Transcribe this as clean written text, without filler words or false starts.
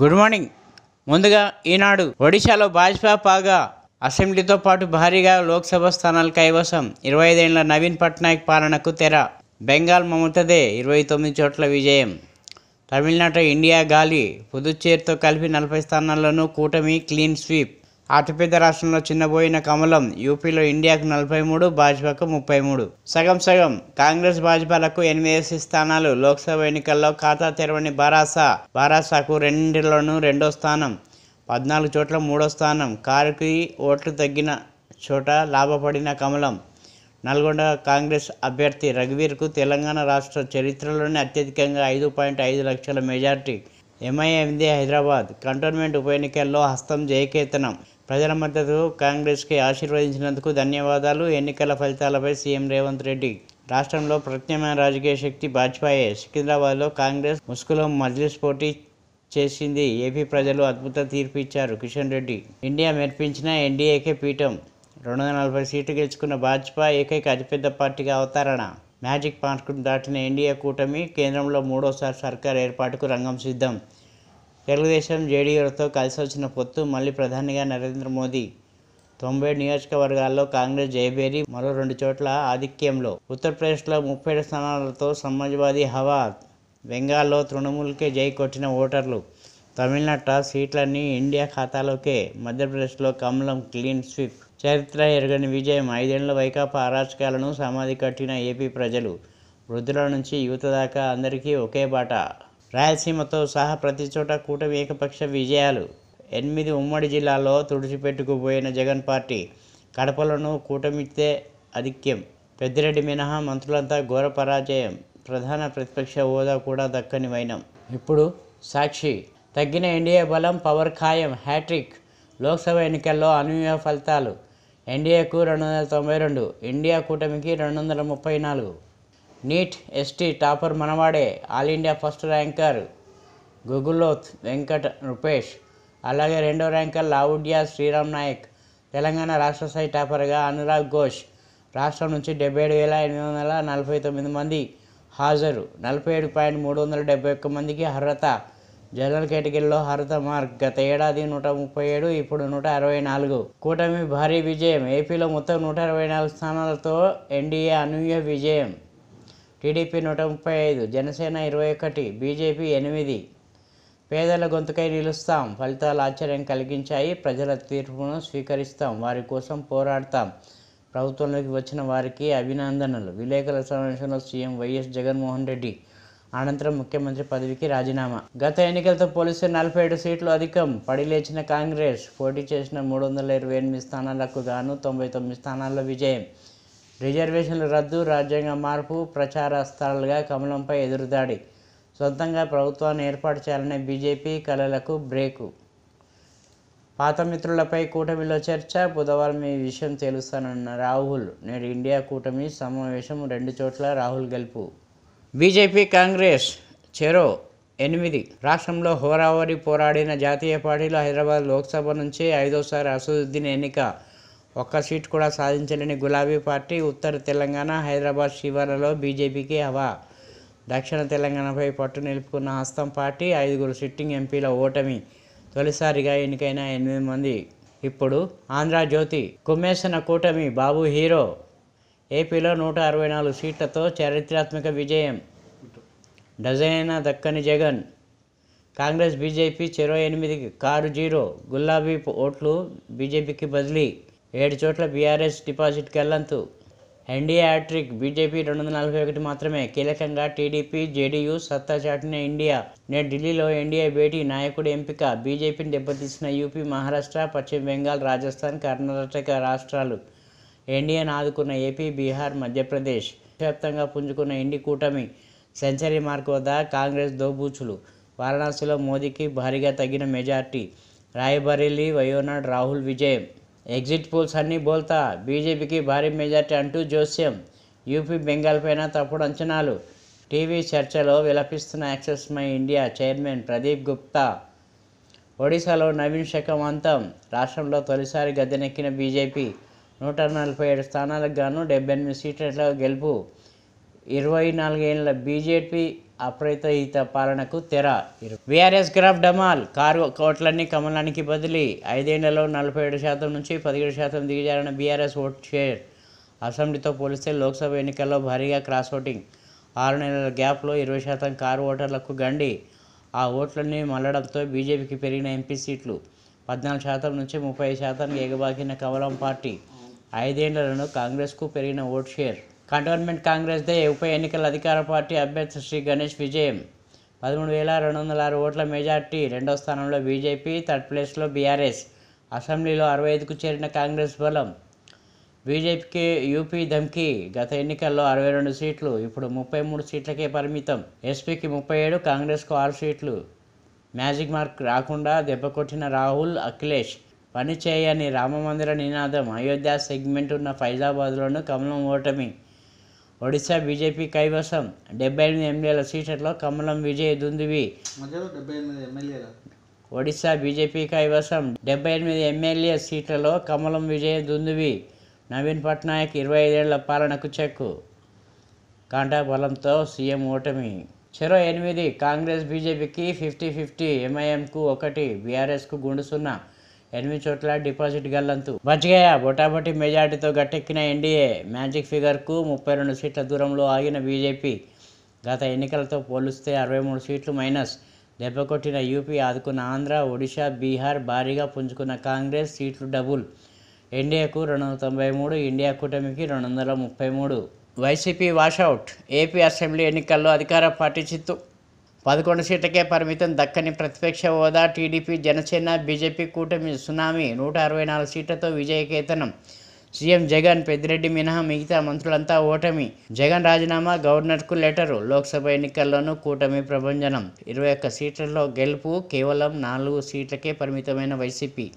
Good morning. ముందుగా ఈనాడు ఒడిశాలో భాజపా పాగా అసెంబ్లీతో పాటు భారీగా లోక్సభ స్థానాల కైవసం 25 ఏళ్ల నవీన్ పట్నాయక్ పాలనకు తెర. బెంగాల్ మమతదే 29 చోట్ల విజయం. తమిళనాట ఇండియా గాలి. పుదుచ్చేరితో కలిపి 40 స్థానాల్లోనూ కూటమి క్లీన్ స్వీప్. అతిపెద్ద రాష్ట్రంలో చిన్నబోయిన కమలం. యూపీలో ఇండియాకు 43, భాజపాకు 33. సగం సగం. కాంగ్రెస్ భాజపాలకు 8 స్థానాలు. లోక్సభ ఎన్నికల్లో ఖాతా తెరవని బారాసాకు రెండింటిలోనూ రెండో స్థానం. 14 చోట్ల మూడో స్థానం. కారుకి ఓట్లు తగ్గిన చోట లాభపడిన కమలం. నల్గొండ కాంగ్రెస్ అభ్యర్థి రఘువీర్కు తెలంగాణ రాష్ట్ర చరిత్రలోనే అత్యధికంగా 5.5 లక్షల మెజార్టీ. ఎంఐఎంది హైదరాబాద్. కంటోన్మెంట్ ఉప ఎన్నికల్లో హస్తం జయకేతనం. ప్రజల మద్దతు కాంగ్రెస్కి ఆశీర్వదించినందుకు ధన్యవాదాలు. ఎన్నికల ఫలితాలపై సీఎం రేవంత్ రెడ్డి. రాష్ట్రంలో ప్రత్యామ్నాయ రాజకీయ శక్తి భాజపాయే. సికింద్రాబాద్లో కాంగ్రెస్ ముసుగులో మజ్లిస్ పోటీ చేసింది. ఏపీ ప్రజలు అద్భుత తీర్పు ఇచ్చారు. కిషన్ రెడ్డి. ఇండియా మెప్పించిన ఎన్డీఏకే పీఠం. 240 సీట్లు గెలుచుకున్న భాజపా ఏకైక అతిపెద్ద పార్టీగా అవతరణ. మ్యాజిక్ మార్కును దాటిన ఎన్డీఏ కూటమి కేంద్రంలో మూడోసారి సర్కార్ ఏర్పాటుకు రంగం సిద్ధం. తెలుగుదేశం జేడీయూలతో కలిసి వచ్చిన పొత్తు. మళ్ళీ ప్రధానిగా నరేంద్ర మోదీ. 90 నియోజకవర్గాల్లో కాంగ్రెస్ జయభేరి. మరో 2 చోట్ల ఆధిక్యంలో. ఉత్తరప్రదేశ్లో 37 స్థానాలతో సమాజ్వాదీ హవా. బెంగాల్లో తృణమూల్కే జై కొట్టిన ఓటర్లు. తమిళనాట సీట్లన్నీ ఇండియా ఖాతాలోకే. మధ్యప్రదేశ్లో కమలం క్లీన్ స్వీప్. చరిత్ర ఎరగని విజయం. 5 ఏళ్ల వైకాపా అరాచకాలను సమాధి కట్టిన ఏపీ ప్రజలు. వృద్ధుల నుంచి యువత దాకా అందరికీ ఒకే బాట. రాయలసీమతో సహా ప్రతి చోట కూటమి ఏకపక్ష విజయాలు. 8 ఉమ్మడి జిల్లాల్లో తుడిచిపెట్టుకుపోయిన జగన్ పార్టీ. కడపలోనూ కూటమితే ఆధిక్యం. పెద్దిరెడ్డి మినహా మంత్రులంతా ఘోర పరాజయం. ప్రధాన ప్రతిపక్ష హోదా కూడా దక్కని వైనం. ఇప్పుడు సాక్షి. తగ్గిన ఎన్డీఏ బలం, పవర్ ఖాయం. హ్యాట్రిక్. లోక్సభ ఎన్నికల్లో అనూహ్య ఫలితాలు. ఎన్డీఏకు 292, ఇండియా కూటమికి 234. నీట్ ఎస్టీ టాపర్ మనవాడే. All India first ranker Guguloth Venkata Rupesh. అలాగే రెండో ర్యాంకర్ లావుడ్యా శ్రీరామ్ నాయక్. తెలంగాణ రాష్ట్ర స్థాయి టాపర్గా అనురాగ్ ఘోష్. రాష్ట్రం నుంచి 77,849 మంది హాజరు. 47,371 మందికి అర్హత. జనరల్ కేటగిరీలో అర్హత మార్క్. గత ఏడాది 137, ఇప్పుడు 164. కూటమి భారీ విజయం. ఏపీలో మొత్తం 124 స్థానాలతో ఎన్డీఏ అనూహ్య విజయం. TDP 135, Janasena 21, BJP 8. పేదల గొంతుకై నిలుస్తాం. ఫలితాలు ఆశ్చర్యం కలిగించాయి. ప్రజల తీర్పును స్వీకరిస్తాం. వారి కోసం పోరాడతాం. ప్రభుత్వంలోకి వచ్చిన వారికి అభినందనలు. విలేకరుల సమావేశంలో సీఎం వైఎస్ జగన్మోహన్ రెడ్డి. అనంతరం ముఖ్యమంత్రి పదవికి రాజీనామా. గత ఎన్నికలతో పోలిస్తే 47 సీట్లు అధికం. పడిలేచిన కాంగ్రెస్. పోటీ చేసిన 328 స్థానాలకు గాను 99 స్థానాల్లో విజయం. రిజర్వేషన్లు రద్దు, రాజ్యాంగ మార్పు ప్రచారాస్త్రాలుగా కమలంపై ఎదురుదాడి. సొంతంగా ప్రభుత్వాన్ని ఏర్పాటు చేయాలనే బీజేపీ కలలకు బ్రేకు. పాత మిత్రులపై కూటమిలో చర్చ. బుధవారం ఈ విషయం తేలుస్తానన్న రాహుల్. నేడు ఇండియా కూటమి సమావేశం. 2 చోట్ల రాహుల్ గెలుపు. బీజేపీ కాంగ్రెస్ చెరో 8. రాష్ట్రంలో హోరాహోరీ పోరాడిన జాతీయ పార్టీలు హైదరాబాద్ లోక్సభ నుంచి 5వసారి అసదుద్దీన్ ఎన్నిక. ఒక్క సీటు కూడా సాధించలేని గులాబీ పార్టీ. ఉత్తర తెలంగాణ, హైదరాబాద్ శివార్లలో బీజేపీకి హవా. దక్షిణ తెలంగాణపై పట్టు నిలుపుకున్న హస్తం పార్టీ. 5 సిట్టింగ్ ఎంపీల ఓటమి. తొలిసారిగా ఎన్నికైన 8 మంది ఇప్పుడు ఆంధ్రజ్యోతి. కుమ్మేసిన కూటమి. బాబు హీరో. ఏపీలో 164 సీట్లతో చారిత్రాత్మక విజయం. డజనైనా దక్కని జగన్. కాంగ్రెస్ బీజేపీ చెరో 8. కారు 0. గులాబీ ఓట్లు బీజేపీకి బదిలీ. 7 చోట్ల బీఆర్ఎస్ డిపాజిట్ గల్లంతు. NDA hattrick. బీజేపీ 241 మాత్రమే. కీలకంగా టీడీపీ జేడీయూ సత్తా చాటిన ఇండియా. నేడు ఢిల్లీలో ఎన్డీఏ భేటీ. నాయకుడి ఎంపిక. బీజేపీని దెబ్బతీసిన యూపీ, మహారాష్ట్ర, పశ్చిమ బెంగాల్, రాజస్థాన్, కర్ణాటక రాష్ట్రాలు. ఎన్డీఏను ఆదుకున్న ఏపీ, బీహార్, మధ్యప్రదేశ్. దేశవ్యాప్తంగా పుంజుకున్న ఇండి కూటమి. సెంచరీ మార్కు వద్ద కాంగ్రెస్ దోబూచులు. వారణాసిలో మోదీకి భారీగా తగ్గిన మెజార్టీ. రాయ్బరేలీ, వయోనాడ్ రాహుల్ విజయం. ఎగ్జిట్ పోల్స్ అన్నీ బోల్తా. బీజేపీకి భారీ మెజార్టీ అంటూ జోస్యం. యూపీ, బెంగాల్ పైన తప్పుడు అంచనాలు. టీవీ చర్చలో విలపిస్తున్న Axis My India chairman Pradeep Gupta. ఒడిశాలో నవీన్ శకం అంతం. రాష్ట్రంలో తొలిసారి గద్దెనెక్కిన బీజేపీ. 147 స్థానాలకు గాను 78 సీట్ల గెలుపు. 24 ఏళ్ల బీజేపీ అప్రతిహిత పాలనకు తెర. BRS graph డమాల్. కారు ఓట్లన్నీ కమలానికి బదిలీ. 5 ఏళ్లలో 47% నుంచి 17% దిగజారిన బీఆర్ఎస్ ఓట్ షేర్. అసెంబ్లీతో పోలిస్తే లోక్సభ ఎన్నికల్లో భారీగా క్రాస్ ఓటింగ్. 6 నెలల గ్యాప్లో 20% కారు ఓటర్లకు గండి. ఆ ఓట్లన్నీ మళ్లడంతో బీజేపీకి పెరిగిన ఎంపీ సీట్లు. 14% నుంచి 35% ఎగబాకిన కమలం పార్టీ. 5 ఏళ్లలో కాంగ్రెస్కు పెరిగిన ఓట్ షేర్. కంటోన్మెంట్ కాంగ్రెస్దే ఉప ఎన్నికల అధికార పార్టీ అభ్యర్థి శ్రీ గణేష్ విజయం. 13,206 ఓట్ల మెజార్టీ. రెండో స్థానంలో బీజేపీ, థర్డ్ ప్లేస్లో బీఆర్ఎస్. అసెంబ్లీలో 65కు చేరిన కాంగ్రెస్ బలం. బీజేపీకి యూపీ ధమ్కీ. గత ఎన్నికల్లో 62 సీట్లు, ఇప్పుడు 33 సీట్లకే పరిమితం. ఎస్పీకి 37, కాంగ్రెస్కు 6 సీట్లు. మ్యాజిక్ మార్క్ రాకుండా దెబ్బకొట్టిన రాహుల్, అఖిలేష్. పని చేయని రామమందిర నినాదం. అయోధ్య సెగ్మెంట్ ఉన్న ఫైజాబాద్లోనూ కమలం ఓటమి. ఒడిశా బీజేపీ కైవసం. 78 ఎమ్మెల్యేల సీట్లలో కమలం విజయ్ దుందువి. ఒడిశా బీజేపీ కైవసం. 78 ఎమ్మెల్యే సీట్లలో కమలం విజయ్ దుందువి. నవీన్ పట్నాయక్ 25 ఏళ్ల పాలనకు చెక్కు. కాంటా బలంతో సీఎం ఓటమి. చెరో 8. కాంగ్రెస్ బీజేపీకి 50-50. ఎంఐఎంకు 1, బీఆర్ఎస్కు గుండు 0. 8 చోట్ల డిపాజిట్ గల్లంతు. బచ్గయా. బొటాబొటి మెజార్టీతో గట్టెక్కిన ఎన్డీఏ. మ్యాజిక్ ఫిగర్కు 32 సీట్ల దూరంలో ఆగిన బీజేపీ. గత ఎన్నికలతో పోలిస్తే 63 సీట్లు మైనస్. దెబ్బకొట్టిన యూపీ, ఆదుకున్న ఆంధ్ర, ఒడిశా, బీహార్. భారీగా పుంజుకున్న కాంగ్రెస్ సీట్లు డబుల్. ఎన్డీఏకు 293, ఇండియా కూటమికి 233. YCP washout. ఏపీ అసెంబ్లీ ఎన్నికల్లో అధికార పార్టీ చిత్తు. 11 సీట్లకే పరిమితం. దక్కని ప్రతిపక్ష హోదా. టీడీపీ, జనసేన, బీజేపీ కూటమి సునామీ. 164 సీట్లతో విజయకేతనం. సీఎం జగన్, పెద్దిరెడ్డి మినహా మిగతా మంత్రులంతా ఓటమి. జగన్ రాజీనామా, గవర్నర్కు లెటరు. లోక్సభ ఎన్నికల్లోనూ కూటమి ప్రభంజనం. 21 సీట్లలో గెలుపు. కేవలం 4 సీట్లకే పరిమితమైన వైసీపీ.